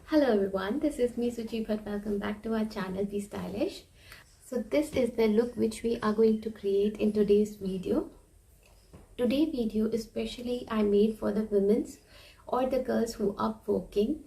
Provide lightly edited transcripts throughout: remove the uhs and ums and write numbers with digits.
Hello everyone, this is me Suchi Bhatt. Welcome back to our channel Be Stylish. So this is the look which we are going to create in today's video. Today's video especially I made for the women's or the girls who are working,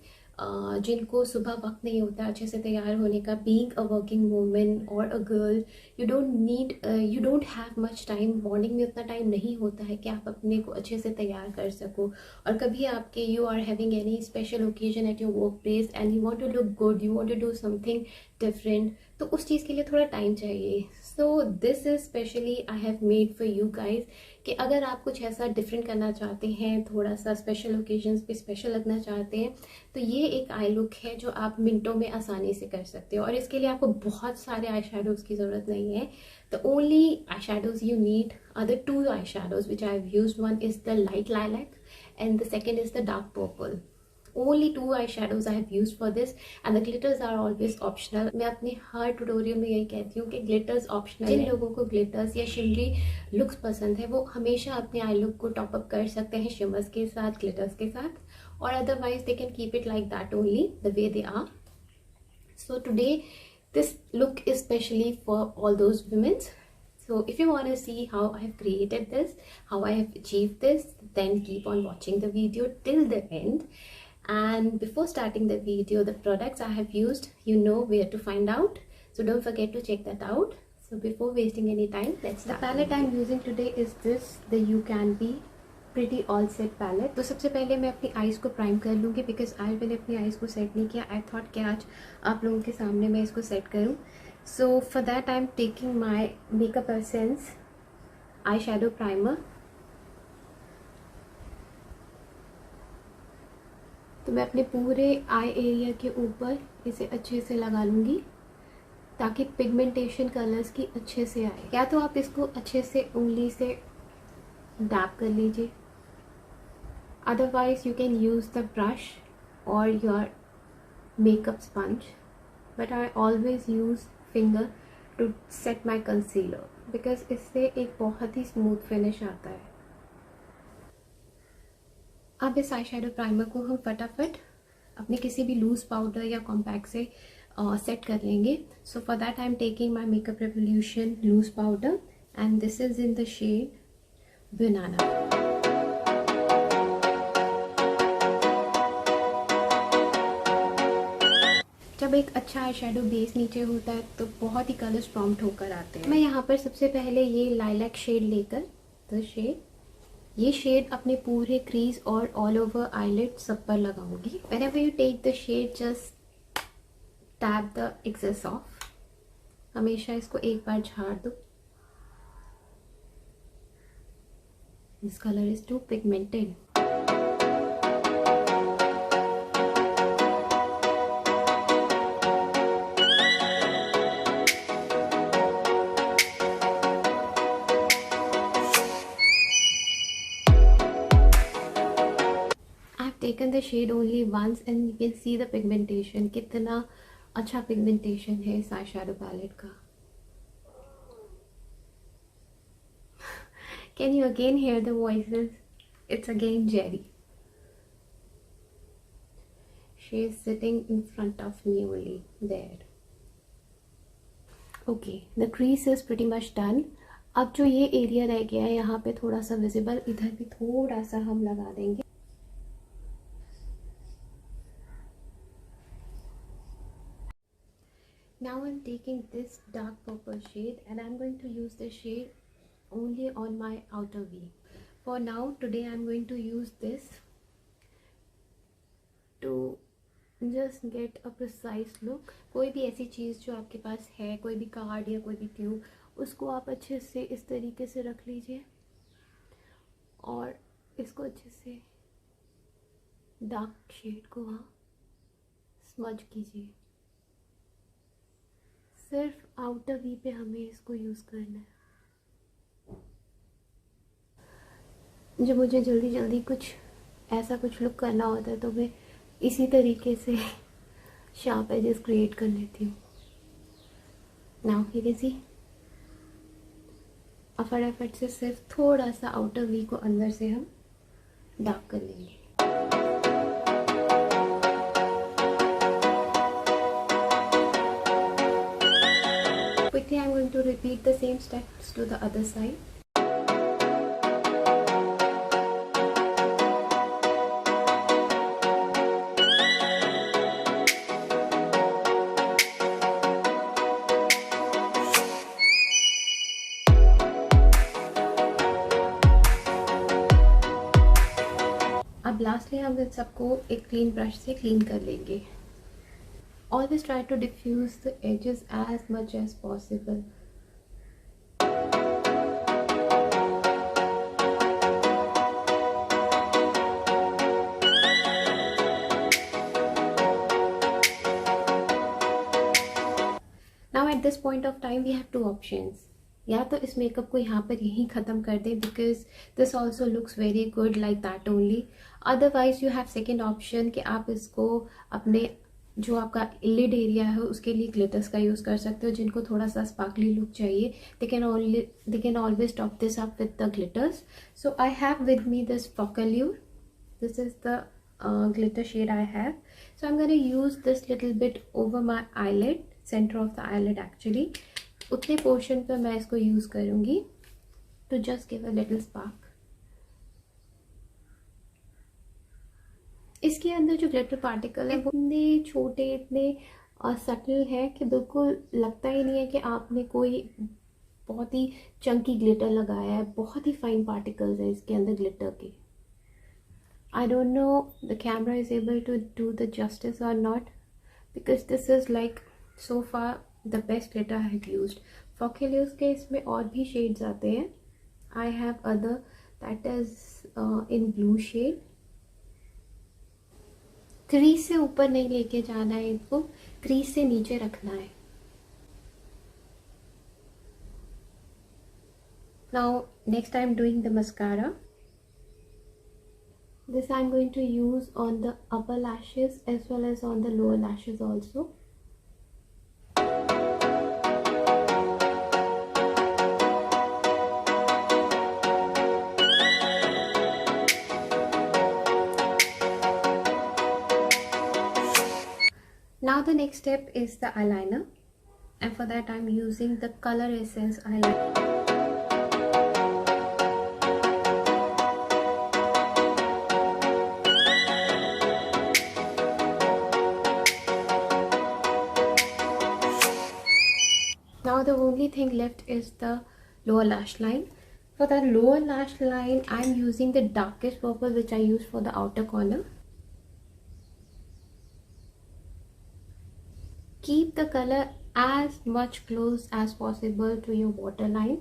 जिनको सुबह वक्त नहीं होता अच्छे से तैयार होने का. Being a working woman or a girl, you don't have much time. Morning में उतना टाइम नहीं होता है कि आप अपने को अच्छे से तैयार कर सको. और कभी आपके you are having any special occasion at your workplace and you want to look good, you want to do something different, तो उस चीज़ के लिए थोड़ा टाइम चाहिए. So this is specially I have made for you guys कि अगर आप कुछ ऐसा डिफरेंट करना चाहते हैं, थोड़ा सा स्पेशल ओकेजन्स पे स्पेशल लगना चाहते हैं, तो ये एक आई लुक है जो आप मिनटों में आसानी से कर सकते हो. और इसके लिए आपको बहुत सारे आई शेडोज़ की ज़रूरत नहीं है. The only eye shadows you need are the two eye shadows which I have used. One is the light lilac and the second is the dark purple. Only two eyeshadows I have used for this and the glitters are always optional. मैं अपने हर tutorial में यही कहती हूँ कि glitters optional है. जिन लोगों को ग्लिटर्स या शिमरी लुक्स पसंद है वो हमेशा अपने आई लुक को टॉप अप कर सकते हैं शिमर्स के साथ, ग्लिटर्स के साथ, और otherwise they can keep it like that only the way they are. So today this look is specially for all those women. So if you want to see how I have created this, how I have achieved this, then keep on watching the video till the end. And before starting the video, the products I have used, you know where to find out. So don't forget to check that out. So before wasting any time, let's start. The palette I'm using today is this, the You Can Be Pretty All Set palette. तो सबसे पहले मैं अपनी eyes को prime कर लूँगी because आज मैंने अपनी आईज को सेट नहीं किया. आई थॉट कि आज आप लोगों के सामने मैं इसको सेट करूँ. So for that I'm taking my Makeup Essence eyeshadow primer. तो मैं अपने पूरे आई एरिया के ऊपर इसे अच्छे से लगा लूँगी ताकि पिगमेंटेशन कलर्स की अच्छे से आए. या तो आप इसको अच्छे से उंगली से डैप कर लीजिए, otherwise you can use the brush or your makeup sponge, but I always use finger to set my concealer because इससे एक बहुत ही स्मूथ फिनिश आता है. अब इस आई शेडो प्राइमर को हम फटाफट अपने किसी भी लूज पाउडर या कॉम्पैक्ट से सेट कर लेंगे. So for that I am taking my Makeup Revolution loose powder and this is in the shade banana. जब एक अच्छा आई शेडो बेस नीचे होता है तो बहुत ही कलर्स प्रॉम्प्ट होकर आते हैं. मैं यहाँ पर सबसे पहले ये लाइलैक शेड लेकर ये शेड अपने पूरे क्रीज और ऑल ओवर आईलिड सब पर लगाऊंगी. Whenever you take the shade just tap the excess off. हमेशा इसको एक बार झाड़ दो. This colour is too pigmented. Taken the shade only once and you can see the pigmentation. कितना अच्छा pigmentation है इस eyeshadow palette का. Can you again hear the voices? It's again Jerry. She is sitting in front of me only there. Okay, the crease is pretty much done. अब जो ये area रह गया है यहाँ पे थोड़ा सा विजिबल, इधर भी थोड़ा सा हम लगा देंगे. Now I'm taking this dark purple shade and I'm going to use the shade only on my outer V. For now, today I'm going to use this to just get a precise look. कोई भी ऐसी चीज़ जो आपके पास है, कोई भी card या कोई भी ट्यूब, उसको आप अच्छे से इस तरीके से रख लीजिए और इसको अच्छे से डार्क शेड को वहाँ स्मज कीजिए. सिर्फ आउटर वी पे हमें इसको यूज़ करना है. जब मुझे जल्दी जल्दी कुछ ऐसा कुछ लुक करना होता है तो मैं इसी तरीके से शार्प एजेस क्रिएट कर लेती हूँ. नाउ यू कैन सी फटाफट से सिर्फ थोड़ा सा आउटर वी को अंदर से हम डार्क कर लेंगे. going to repeat the same steps to the other side. अब लास्टली हम इन सबको एक क्लीन ब्रश से क्लीन कर लेंगे. Always try to diffuse the edges as much as possible. Now at this point of time we have two options. या तो इस मेकअप को यहाँ पर यहीं ख़त्म कर दें because this also looks very good like that only. Otherwise you have second option कि आप इसको अपने जो आपका लिड एरिया है उसके लिए ग्लिटर्स का यूज़ कर सकते हो. जिनको थोड़ा सा स्पार्कली लुक चाहिए they can always top this up with the glitters. So I have with me this Focallure. This is the glitter shade I have. So I'm going to use this little bit over my eyelid, center of the eyelid actually. उतने portion पर मैं इसको use करूँगी to just give a little spark. इसके अंदर जो glitter particle है वो इतने छोटे, इतने सटल है कि बिल्कुल लगता ही नहीं है कि आपने कोई बहुत ही चंकी ग्लिटर लगाया है. बहुत ही फाइन पार्टिकल्स है इसके अंदर ग्लिटर के. I don't know the camera is able to do the justice or not because this is like so far the best glitter I have used. Focallure के इसमें और भी shades आते हैं. I have other that is in blue shade. Crease से ऊपर नहीं लेके जाना है इनको, क्रीज से नीचे रखना है. Now next I am doing the mascara. This I am going to use on the upper lashes as well as on the lower lashes also. Now the next step is the eyeliner, and for that I am using the Color Essence eyeliner. Now the only thing left is the lower lash line. For the lower lash line I am using the darkest purple which I use for the outer corner. Keep the color as much close as possible to your waterline.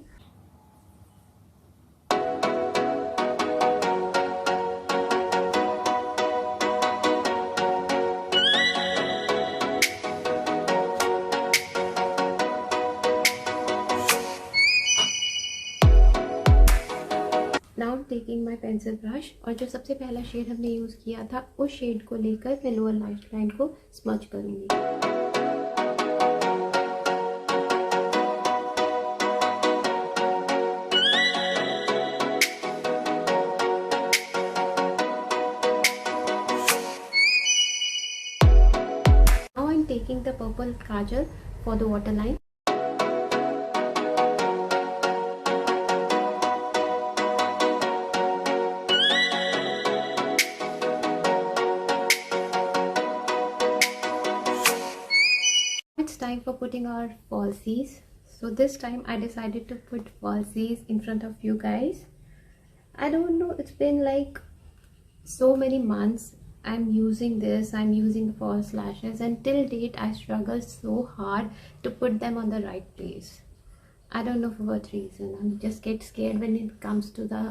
Now I'm taking my pencil brush और जो सबसे पहला shade हमने use किया था उस shade को लेकर मैं लोअर लैश लाइन को स्मज करूँगी. Taking the purple kajal for the waterline. It's time for putting our falsies. So this time I decided to put falsies in front of you guys. I don't know, it's been like so many months I'm using this. I'm using the false lashes and till date I struggle so hard to put them on the right place. I don't know for what reason. I just get scared when it comes to the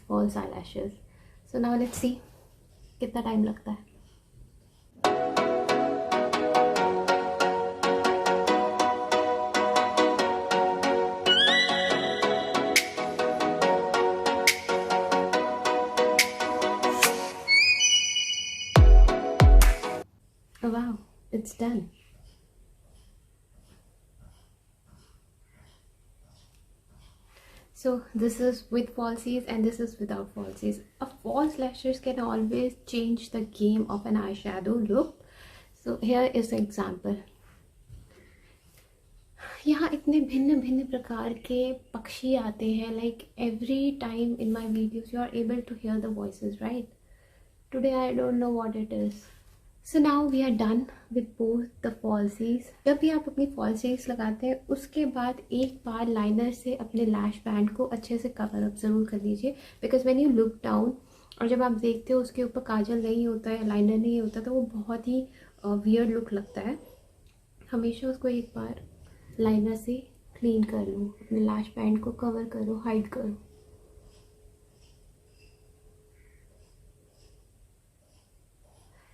false eyelashes. So now let's see कितना time लगता है. Wow, it's done. So this is with falsies and this is without falsies. A false lashes can always change the game of an eyeshadow look. So here is the example. यहाँ इतने भिन्न भिन्न प्रकार के पक्षी आते हैं. Like every time in my videos you are able to hear the voices, right? Today I don't know what it is. So now we are done with both the falsies. जब भी आप अपनी फॉल्सीज लगाते हैं उसके बाद एक बार liner से अपने लैश बैंड को अच्छे से कवर अप ज़रूर कर लीजिए. Because when you look down और जब आप देखते हो उसके ऊपर काजल नहीं होता है, लाइनर नहीं होता, तो वो बहुत ही वियर्ड लुक लगता है. हमेशा उसको एक बार लाइनर से क्लीन कर लो, अपने लैश बैंड को कवर करो, हाइड करो.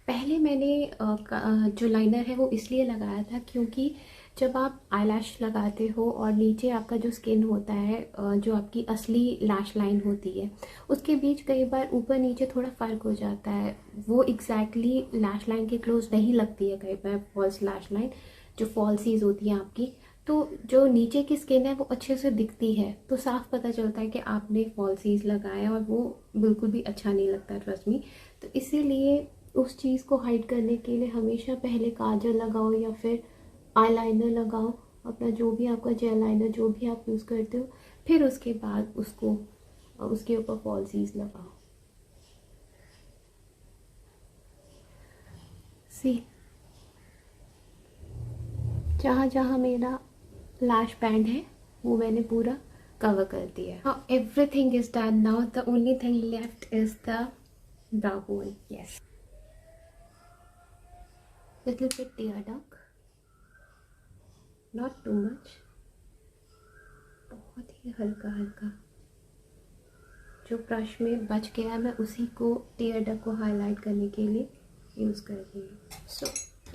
पहले मैंने जो लाइनर है वो इसलिए लगाया था क्योंकि जब आप आईलैश लगाते हो और नीचे आपका जो स्किन होता है, जो आपकी असली लैश लाइन होती है, उसके बीच कई बार ऊपर नीचे थोड़ा फ़र्क हो जाता है. वो एग्जैक्टली लैश लाइन के क्लोज नहीं लगती है कई बार फॉल्स लैश लाइन, जो फॉल्सीज होती हैं आपकी. तो जो नीचे की स्किन है वो अच्छे से दिखती है, तो साफ पता चलता है कि आपने फॉल्सीज लगाया, और वो बिल्कुल भी अच्छा नहीं लगता, ट्रस्ट मी. तो इसीलिए उस चीज़ को हाइड करने के लिए हमेशा पहले काजल लगाओ या फिर आईलाइनर लगाओ, अपना जो भी आपका जेल लाइनर जो भी आप यूज़ करते हो, फिर उसके बाद उसको उसके ऊपर फॉल्सीज लगाओ. सी, जहाँ जहाँ मेरा लैश बैंड है वो मैंने पूरा कवर कर दिया. हाँ, everything is done now. The only thing left is the brow bone. Yes, little bit tear duct, not too much, बहुत ही हल्का हल्का. जो ब्रश में बच गया मैं उसी को टीयर डक को हाईलाइट करने के लिए यूज़ कर रही हूँ. So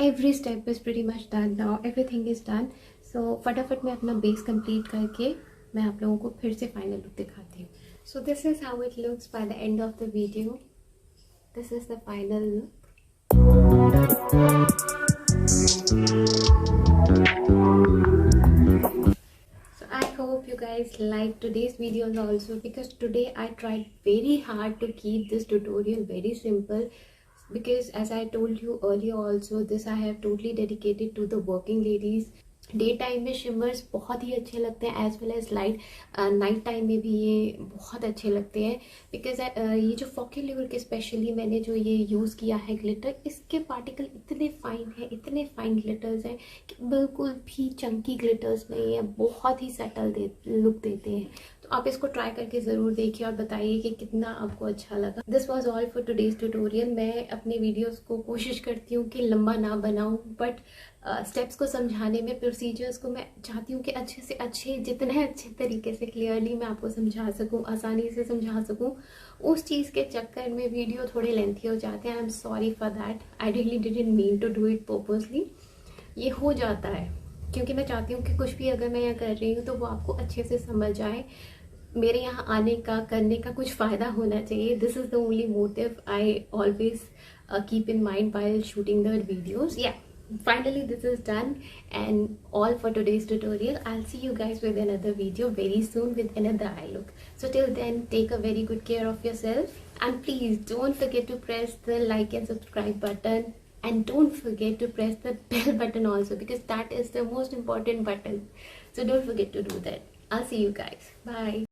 every step is pretty much done now, everything is done. So फटाफट मैं अपना बेस कंप्लीट करके मैं आप लोगों को फिर से फाइनल लुक दिखाती हूँ. So this is how it looks by the end of the video. This is the final look. Hope you guys like today's videos also, because today I tried very hard to keep this tutorial very simple, because as I told you earlier also, this I have totally dedicated to the working ladies. Day time में shimmers बहुत ही अच्छे लगते हैं, as well as light night time में भी ये बहुत अच्छे लगते हैं. बिकॉज ये जो फॉकी लिवर के स्पेशली मैंने जो ये यूज़ किया है ग्लिटर, इसके पार्टिकल इतने फाइन हैं, इतने फाइन ग्लिटर्स हैं कि बिल्कुल भी चंकी ग्लिटर्स नहीं है, बहुत ही सटल लुक देते हैं. तो आप इसको ट्राई करके ज़रूर देखिए और बताइए कि कितना आपको अच्छा लगा. This was all for today's tutorial. मैं अपने वीडियोज़ को कोशिश करती हूँ कि लंबा ना बनाऊँ, बट स्टेप्स को समझाने में, प्रोसीजर्स को मैं चाहती हूँ कि अच्छे से अच्छे, जितने अच्छे तरीके से क्लियरली मैं आपको समझा सकूँ, आसानी से समझा सकूँ. उस चीज़ के चक्कर में वीडियो थोड़े लेंथी हो जाते हैं. I am sorry for that. I really didn't mean to do it purposely. ये हो जाता है क्योंकि मैं चाहती हूँ कि कुछ भी अगर मैं यहाँ कर रही हूँ तो वो आपको अच्छे से समझ आए. मेरे यहाँ आने का, करने का कुछ फ़ायदा होना चाहिए. This is the only motive I always keep in mind while shooting the videos. Yeah, finally this is done and all for today's tutorial. I'll see you guys with another video very soon with another eye look. So till then, take a very good care of yourself, and please don't forget to press the like and subscribe button, and don't forget to press the bell button also, because that is the most important button. So don't forget to do that. I'll see you guys. Bye.